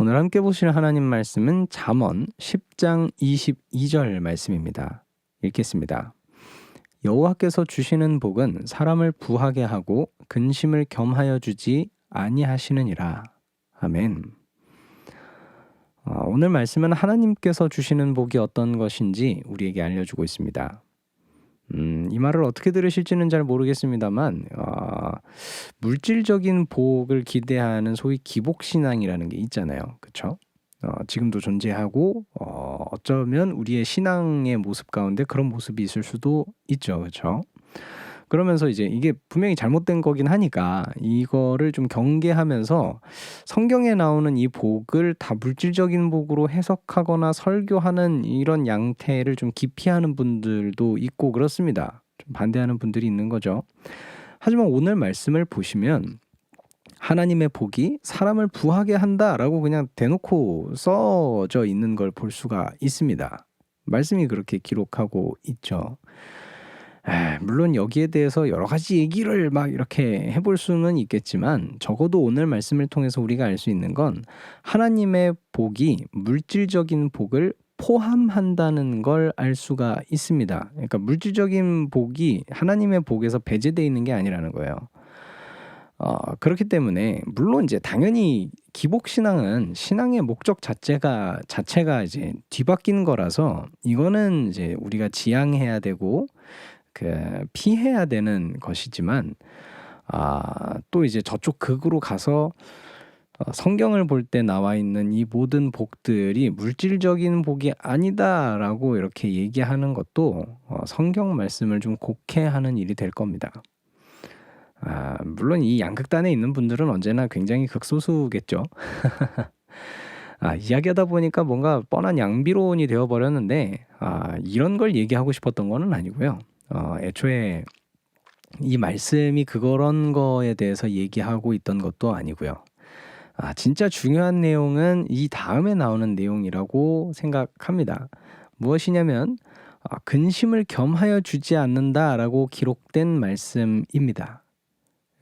오늘 함께 보실 하나님 말씀은 잠언 10장 22절 말씀입니다. 읽겠습니다. 여호와께서 주시는 복은 사람을 부하게 하고 근심을 겸하여 주지 아니하시느니라. 아멘. 오늘 말씀은 하나님께서 주시는 복이 어떤 것인지 우리에게 알려주고 있습니다. 이 말을 어떻게 들으실지는 잘 모르겠습니다만 물질적인 복을 기대하는 소위 기복신앙이라는 게 있잖아요. 그렇죠? 지금도 존재하고 어쩌면 우리의 신앙의 모습 가운데 그런 모습이 있을 수도 있죠. 그렇죠? 그러면서 이제 이게 분명히 잘못된 거긴 하니까 이거를 좀 경계하면서 성경에 나오는 이 복을 다 물질적인 복으로 해석하거나 설교하는 이런 양태를 좀 기피하는 분들도 있고 그렇습니다. 좀 반대하는 분들이 있는 거죠. 하지만 오늘 말씀을 보시면 하나님의 복이 사람을 부하게 한다라고 그냥 대놓고 써져 있는 걸 볼 수가 있습니다. 말씀이 그렇게 기록하고 있죠. 물론 여기에 대해서 여러 가지 얘기를 막 이렇게 해볼 수는 있겠지만 적어도 오늘 말씀을 통해서 우리가 알 수 있는 건 하나님의 복이 물질적인 복을 포함한다는 걸 알 수가 있습니다. 그러니까 물질적인 복이 하나님의 복에서 배제되어 있는 게 아니라는 거예요. 그렇기 때문에 물론 이제 당연히 기복신앙은 신앙의 목적 자체가 이제 뒤바뀐 거라서 이거는 이제 우리가 지양해야 되고 피해야 되는 것이지만 또 이제 저쪽 극으로 가서 성경을 볼 때 나와 있는 이 모든 복들이 물질적인 복이 아니다라고 이렇게 얘기하는 것도 성경 말씀을 좀 곡해하는 일이 될 겁니다. 물론 이 양극단에 있는 분들은 언제나 굉장히 극소수겠죠. 이야기하다 보니까 뭔가 뻔한 양비론이 되어버렸는데 이런 걸 얘기하고 싶었던 거는 아니고요. 애초에 이 말씀이 그런 거에 대해서 얘기하고 있던 것도 아니고요. 진짜 중요한 내용은 이 다음에 나오는 내용이라고 생각합니다. 무엇이냐면 근심을 겸하여 주지 않는다라고 기록된 말씀입니다.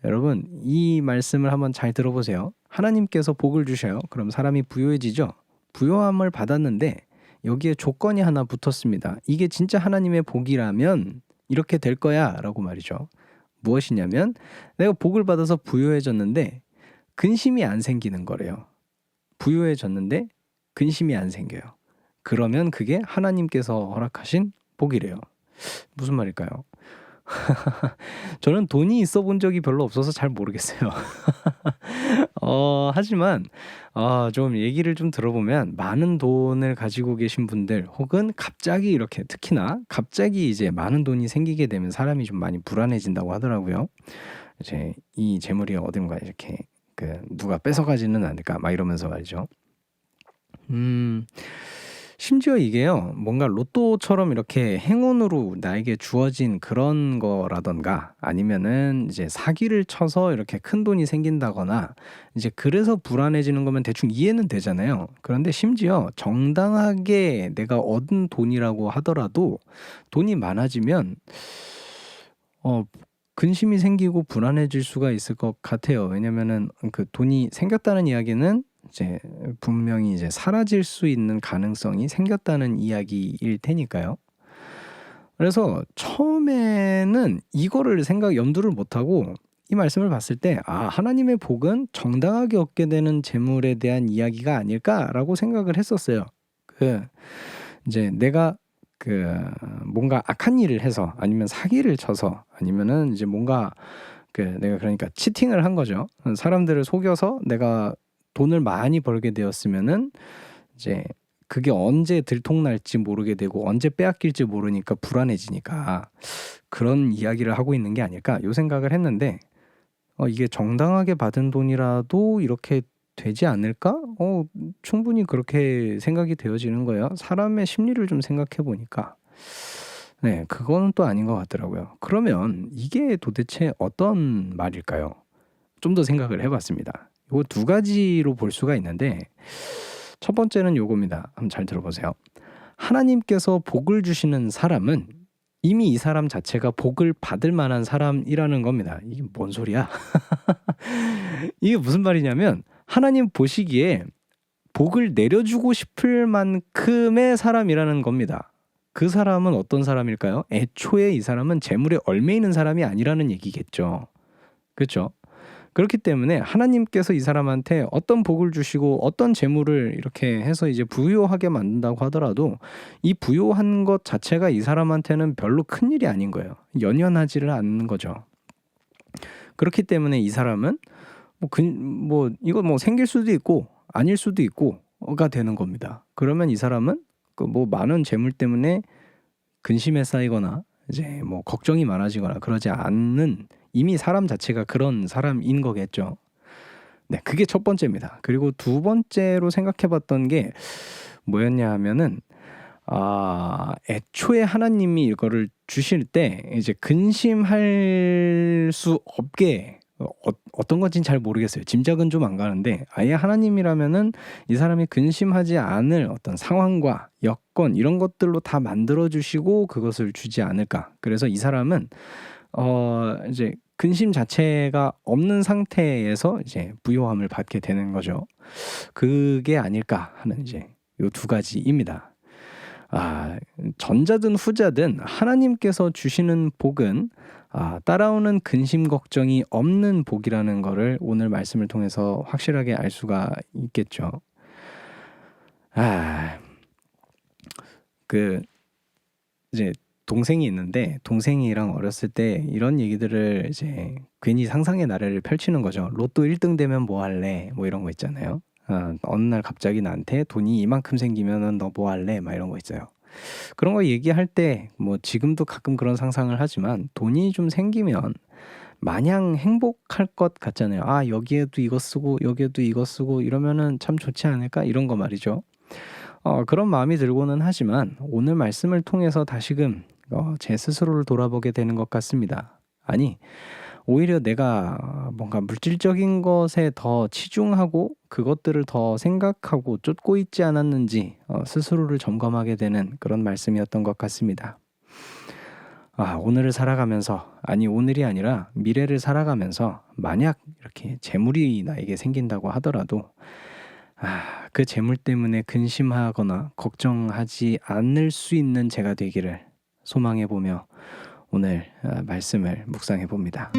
여러분 이 말씀을 한번 잘 들어보세요. 하나님께서 복을 주셔요. 그럼 사람이 부유해지죠. 부유함을 받았는데 여기에 조건이 하나 붙었습니다. 이게 진짜 하나님의 복이라면 이렇게 될 거야 라고 말이죠. 무엇이냐면 내가 복을 받아서 부유해졌는데 근심이 안 생기는 거래요. 부유해졌는데 근심이 안 생겨요. 그러면 그게 하나님께서 허락하신 복이래요. 무슨 말일까요? 저는 돈이 있어 본 적이 별로 없어서 잘 모르겠어요. 하지만 좀 얘기를 좀 들어보면 많은 돈을 가지고 계신 분들 혹은 갑자기 이렇게 특히나 갑자기 이제 많은 돈이 생기게 되면 사람이 좀 많이 불안해진다고 하더라고요. 이제 이 재물이 어딘가 이렇게 누가 뺏어가지는 않을까 막 이러면서 말이죠. 심지어 이게요, 뭔가 로또처럼 이렇게 행운으로 나에게 주어진 그런 거라던가 아니면은 이제 사기를 쳐서 이렇게 큰 돈이 생긴다거나 이제 그래서 불안해지는 거면 대충 이해는 되잖아요. 그런데 심지어 정당하게 내가 얻은 돈이라고 하더라도 돈이 많아지면 근심이 생기고 불안해질 수가 있을 것 같아요. 왜냐면은 그 돈이 생겼다는 이야기는 이제 분명히 이제 사라질 수 있는 가능성이 생겼다는 이야기일 테니까요. 그래서 처음에는 이거를 염두를 못하고 이 말씀을 봤을 때 하나님의 복은 정당하게 얻게 되는 재물에 대한 이야기가 아닐까라고 생각을 했었어요. 이제 내가 뭔가 악한 일을 해서 아니면 사기를 쳐서 아니면은 이제 뭔가 내가 그러니까 치팅을 한 거죠. 사람들을 속여서 내가 돈을 많이 벌게 되었으면은 이제 그게 언제 들통날지 모르게 되고 언제 빼앗길지 모르니까 불안해지니까 그런 이야기를 하고 있는 게 아닐까 요 생각을 했는데 이게 정당하게 받은 돈이라도 이렇게 되지 않을까? 충분히 그렇게 생각이 되어지는 거예요. 사람의 심리를 좀 생각해 보니까 그거는 또 아닌 것 같더라고요. 그러면 이게 도대체 어떤 말일까요? 좀 더 생각을 해봤습니다. 요 두 가지로 볼 수가 있는데 첫 번째는 요겁니다. 한번 잘 들어보세요. 하나님께서 복을 주시는 사람은 이미 이 사람 자체가 복을 받을 만한 사람이라는 겁니다. 이게 뭔 소리야? 이게 무슨 말이냐면 하나님 보시기에 복을 내려주고 싶을 만큼의 사람이라는 겁니다. 그 사람은 어떤 사람일까요? 애초에 이 사람은 재물에 얽매이는 사람이 아니라는 얘기겠죠. 그렇죠? 그렇기 때문에 하나님께서 이 사람한테 어떤 복을 주시고 어떤 재물을 이렇게 해서 이제 부유하게 만든다고 하더라도 이 부유한 것 자체가 이 사람한테는 별로 큰 일이 아닌 거예요. 연연하지를 않는 거죠. 그렇기 때문에 이 사람은 이거 뭐 생길 수도 있고 아닐 수도 있고가 되는 겁니다. 그러면 이 사람은 그 뭐 많은 재물 때문에 근심에 쌓이거나 이제 뭐 걱정이 많아지거나 그러지 않는, 이미 사람 자체가 그런 사람인 거겠죠. 네, 그게 첫 번째입니다. 그리고 두 번째로 생각해봤던 게 뭐였냐 하면은 애초에 하나님이 이거를 주실 때 이제 근심할 수 없게 어떤 건지는 잘 모르겠어요. 짐작은 좀 안 가는데 아예 하나님이라면은 이 사람이 근심하지 않을 어떤 상황과 여건 이런 것들로 다 만들어 주시고 그것을 주지 않을까. 그래서 이 사람은 이제 근심 자체가 없는 상태에서 이제 부요함을 받게 되는 거죠. 그게 아닐까 하는 이제 요 두 가지입니다. 전자든 후자든 하나님께서 주시는 복은 따라오는 근심 걱정이 없는 복이라는 거를 오늘 말씀을 통해서 확실하게 알 수가 있겠죠. 그 이제 동생이 있는데 동생이랑 어렸을 때 이런 얘기들을 이제 괜히 상상의 나래를 펼치는 거죠. 로또 1등 되면 뭐 할래? 뭐 이런 거 있잖아요. 어느 날 갑자기 나한테 돈이 이만큼 생기면은 너 뭐 할래? 막 이런 거 있어요. 그런 거 얘기할 때 뭐 지금도 가끔 그런 상상을 하지만 돈이 좀 생기면 마냥 행복할 것 같잖아요. 여기에도 이거 쓰고 여기에도 이거 쓰고 이러면은 참 좋지 않을까? 이런 거 말이죠. 그런 마음이 들고는 하지만 오늘 말씀을 통해서 다시금 제 스스로를 돌아보게 되는 것 같습니다. 아니, 오히려 내가 뭔가 물질적인 것에 더 치중하고 그것들을 더 생각하고 쫓고 있지 않았는지 스스로를 점검하게 되는 그런 말씀이었던 것 같습니다. 오늘을 살아가면서, 아니 오늘이 아니라 미래를 살아가면서 만약 이렇게 재물이 나에게 생긴다고 하더라도 그 재물 때문에 근심하거나 걱정하지 않을 수 있는 제가 되기를 소망해 보며 오늘 말씀을 묵상해 봅니다.